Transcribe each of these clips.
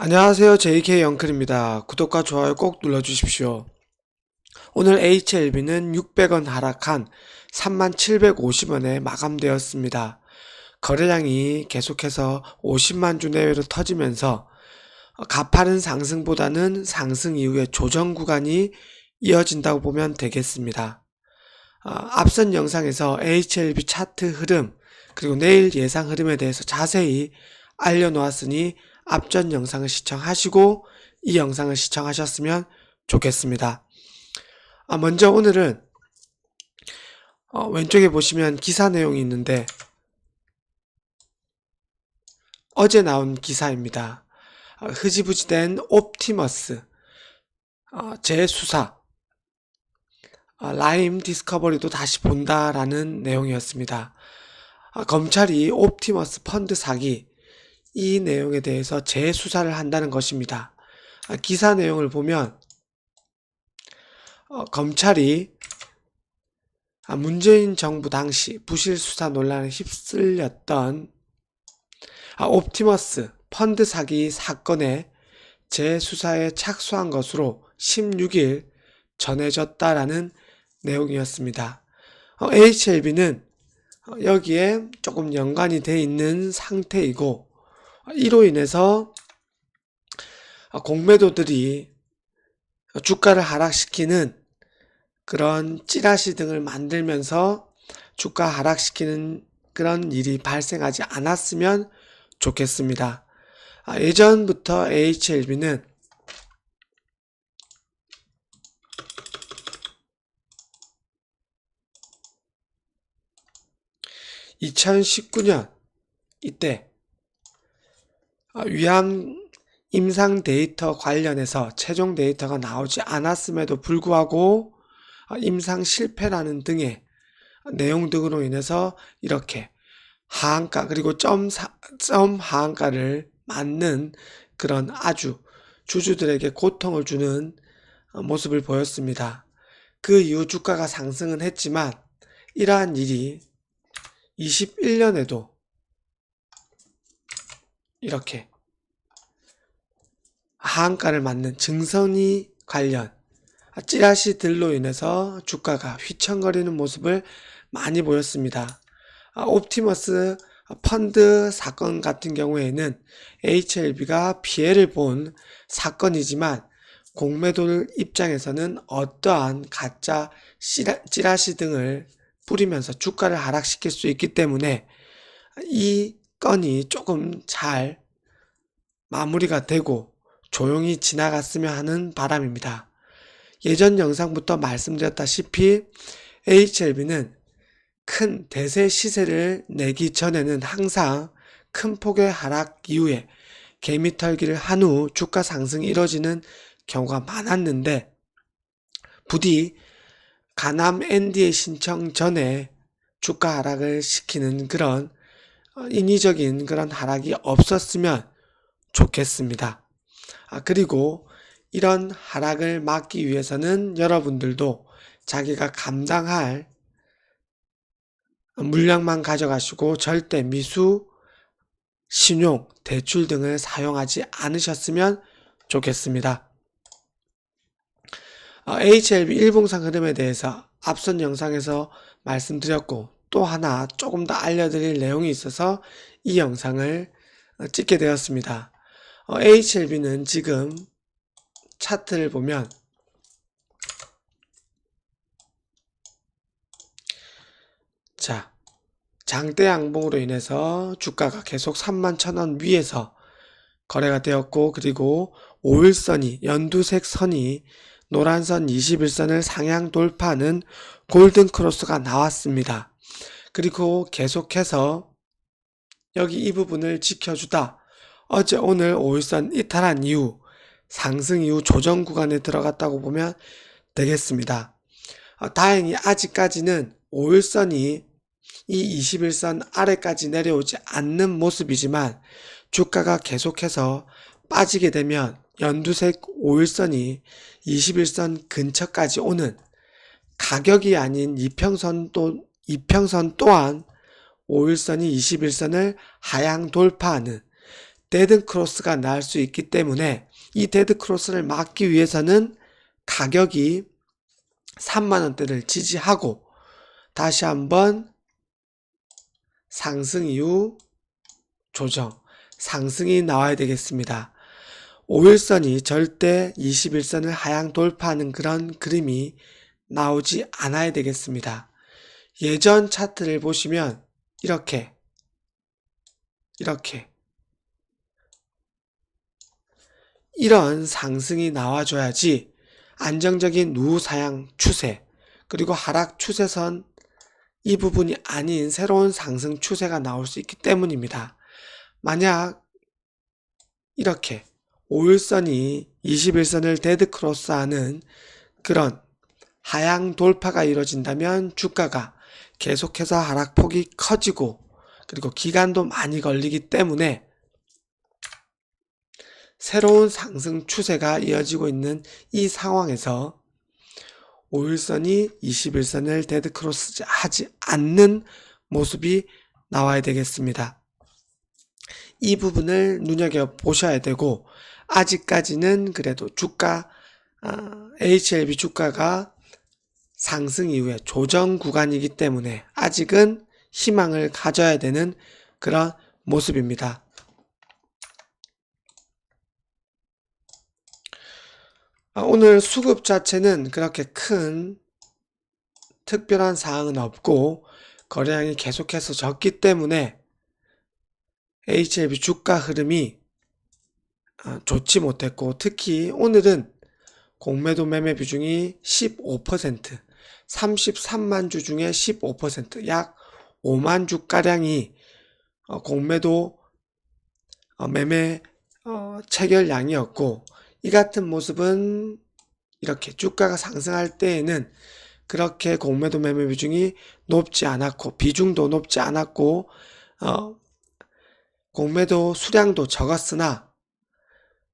안녕하세요. JK 영클입니다. 구독과 좋아요 꼭 눌러주십시오. 오늘 HLB는 600원 하락한 3750원에 마감되었습니다. 거래량이 계속해서 50만 주 내외로 터지면서 가파른 상승보다는 상승 이후의 조정 구간이 이어진다고 보면 되겠습니다. 앞선 영상에서 HLB 차트 흐름 그리고 내일 예상 흐름에 대해서 자세히 알려놓았으니 앞전 영상을 시청하시고 이 영상을 시청하셨으면 좋겠습니다. 먼저 오늘은 왼쪽에 보시면 기사 내용이 있는데 어제 나온 기사입니다. 흐지부지된 옵티머스 재수사 라임 디스커버리도 다시 본다라는 내용이었습니다. 검찰이 옵티머스 펀드 사기 이 내용에 대해서 재수사를 한다는 것입니다. 기사 내용을 보면 검찰이 문재인 정부 당시 부실 수사 논란에 휩쓸렸던 옵티머스 펀드 사기 사건의 재수사에 착수한 것으로 16일 전해졌다라는 내용이었습니다. HLB는 여기에 조금 연관이 돼 있는 상태이고 이로 인해서 공매도들이 주가를 하락시키는 그런 찌라시 등을 만들면서 주가 하락시키는 그런 일이 발생하지 않았으면 좋겠습니다. 예전부터 HLB는 2019년 이때 위암 임상 데이터 관련해서 최종 데이터가 나오지 않았음에도 불구하고 임상 실패라는 등의 내용 등으로 인해서 이렇게 하한가 그리고 점 하한가를 맞는 그런 아주 주주들에게 고통을 주는 모습을 보였습니다. 그 이후 주가가 상승은 했지만 이러한 일이 21년에도 이렇게 하한가를 맞는 증선이 관련 찌라시들로 인해서 주가가 휘청거리는 모습을 많이 보였습니다. 옵티머스 펀드 사건 같은 경우에는 HLB가 피해를 본 사건이지만 공매도들 입장에서는 어떠한 가짜 찌라시 등을 뿌리면서 주가를 하락시킬 수 있기 때문에 이 건이 조금 잘 마무리가 되고 조용히 지나갔으면 하는 바람입니다. 예전 영상부터 말씀드렸다시피 HLB는 큰 대세 시세를 내기 전에는 항상 큰 폭의 하락 이후에 개미털기를 한 후 주가 상승이 이뤄지는 경우가 많았는데 부디 가남 NDA 신청 전에 주가 하락을 시키는 그런 인위적인 그런 하락이 없었으면 좋겠습니다. 그리고 이런 하락을 막기 위해서는 여러분들도 자기가 감당할 물량만 가져가시고 절대 미수, 신용, 대출 등을 사용하지 않으셨으면 좋겠습니다. HLB 일봉상 흐름에 대해서 앞선 영상에서 말씀드렸고 또 하나 조금 더 알려드릴 내용이 있어서 이 영상을 찍게 되었습니다. HLB는 지금 차트를 보면 자, 장대 양봉으로 인해서 주가가 계속 31,000원 위에서 거래가 되었고 그리고 5일선이 연두색 선이 노란선 21선을 상향 돌파하는 골든 크로스가 나왔습니다. 그리고 계속해서 여기 이 부분을 지켜주다 어제 오늘 5일선 이탈한 이후 상승 이후 조정 구간에 들어갔다고 보면 되겠습니다. 다행히 아직까지는 5일선이 이 21선 아래까지 내려오지 않는 모습이지만 주가가 계속해서 빠지게 되면 연두색 5일선이 21선 근처까지 오는 가격이 아닌 이평선 또한 5일선이 21선을 하향 돌파하는 데드 크로스가 날 수 있기 때문에 이 데드 크로스를 막기 위해서는 가격이 3만원대를 지지하고 다시 한번 상승 이후 조정, 상승이 나와야 되겠습니다. 5일선이 절대 21선을 하향 돌파하는 그런 그림이 나오지 않아야 되겠습니다. 예전 차트를 보시면 이렇게 이런 상승이 나와줘야지 안정적인 우상향 추세 그리고 하락 추세선 이 부분이 아닌 새로운 상승 추세가 나올 수 있기 때문입니다. 만약 이렇게 5일선이 21선을 데드크로스하는 그런 하향 돌파가 이루어진다면 주가가 계속해서 하락폭이 커지고 그리고 기간도 많이 걸리기 때문에 새로운 상승 추세가 이어지고 있는 이 상황에서 5일선이 21선을 데드크로스 하지 않는 모습이 나와야 되겠습니다. 이 부분을 눈여겨보셔야 되고 아직까지는 그래도 주가 HLB 주가가 상승 이후에 조정 구간이기 때문에 아직은 희망을 가져야 되는 그런 모습입니다. 오늘 수급 자체는 그렇게 큰 특별한 사항은 없고 거래량이 계속해서 적기 때문에 HLB 주가 흐름이 좋지 못했고 특히 오늘은 공매도 매매 비중이 15%, 33만 주 중에 15%, 약 5만 주가량이 공매도 매매 체결량이었고 이 같은 모습은 이렇게 주가가 상승할 때에는 그렇게 공매도 매매 비중이 높지 않았고 비중도 높지 않았고 공매도 수량도 적었으나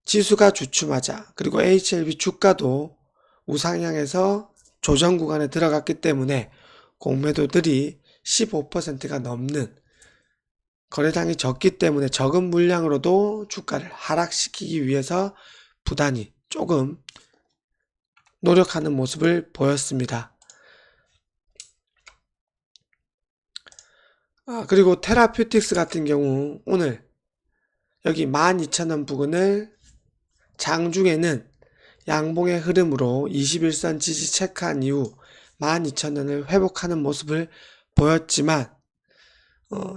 지수가 주춤하자 그리고 HLB 주가도 우상향해서 조정 구간에 들어갔기 때문에 공매도들이 15%가 넘는 거래량이 적기 때문에 적은 물량으로도 주가를 하락시키기 위해서 부단히 조금 노력하는 모습을 보였습니다. 그리고 테라퓨틱스 같은 경우 오늘 여기 12,000원 부근을 장중에는 양봉의 흐름으로 21선 지지 체크한 이후 12,000원을 회복하는 모습을 보였지만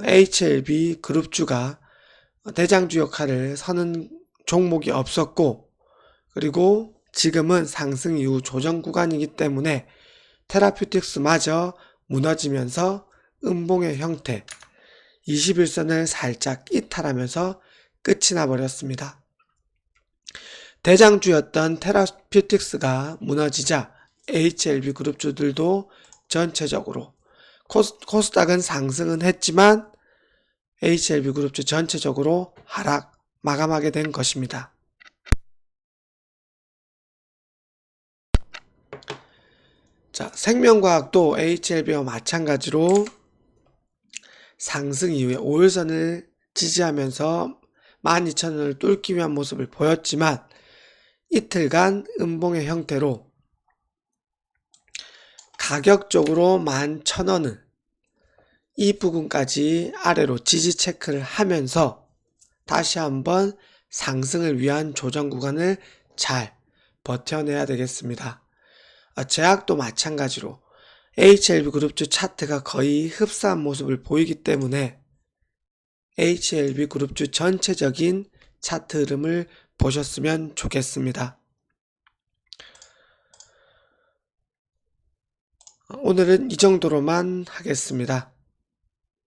HLB 그룹주가 대장주 역할을 서는 종목이 없었고 그리고 지금은 상승 이후 조정 구간이기 때문에 테라퓨틱스마저 무너지면서 음봉의 형태 21선을 살짝 이탈하면서 끝이 나버렸습니다. 대장주였던 테라퓨틱스가 무너지자 HLB 그룹주들도 전체적으로 코스닥은 상승은 했지만 HLB 그룹주 전체적으로 하락 마감하게 된 것입니다. 자, 생명과학도 HLB와 마찬가지로 상승 이후에 5일선을 지지하면서 12,000원을 뚫기 위한 모습을 보였지만 이틀간 음봉의 형태로 가격적으로 11,000원을 이 부분까지 아래로 지지 체크를 하면서 다시 한번 상승을 위한 조정 구간을 잘 버텨내야 되겠습니다. 제약도 마찬가지로 HLB 그룹주 차트가 거의 흡사한 모습을 보이기 때문에 HLB 그룹주 전체적인 차트 흐름을 보셨으면 좋겠습니다. 오늘은 이 정도로만 하겠습니다.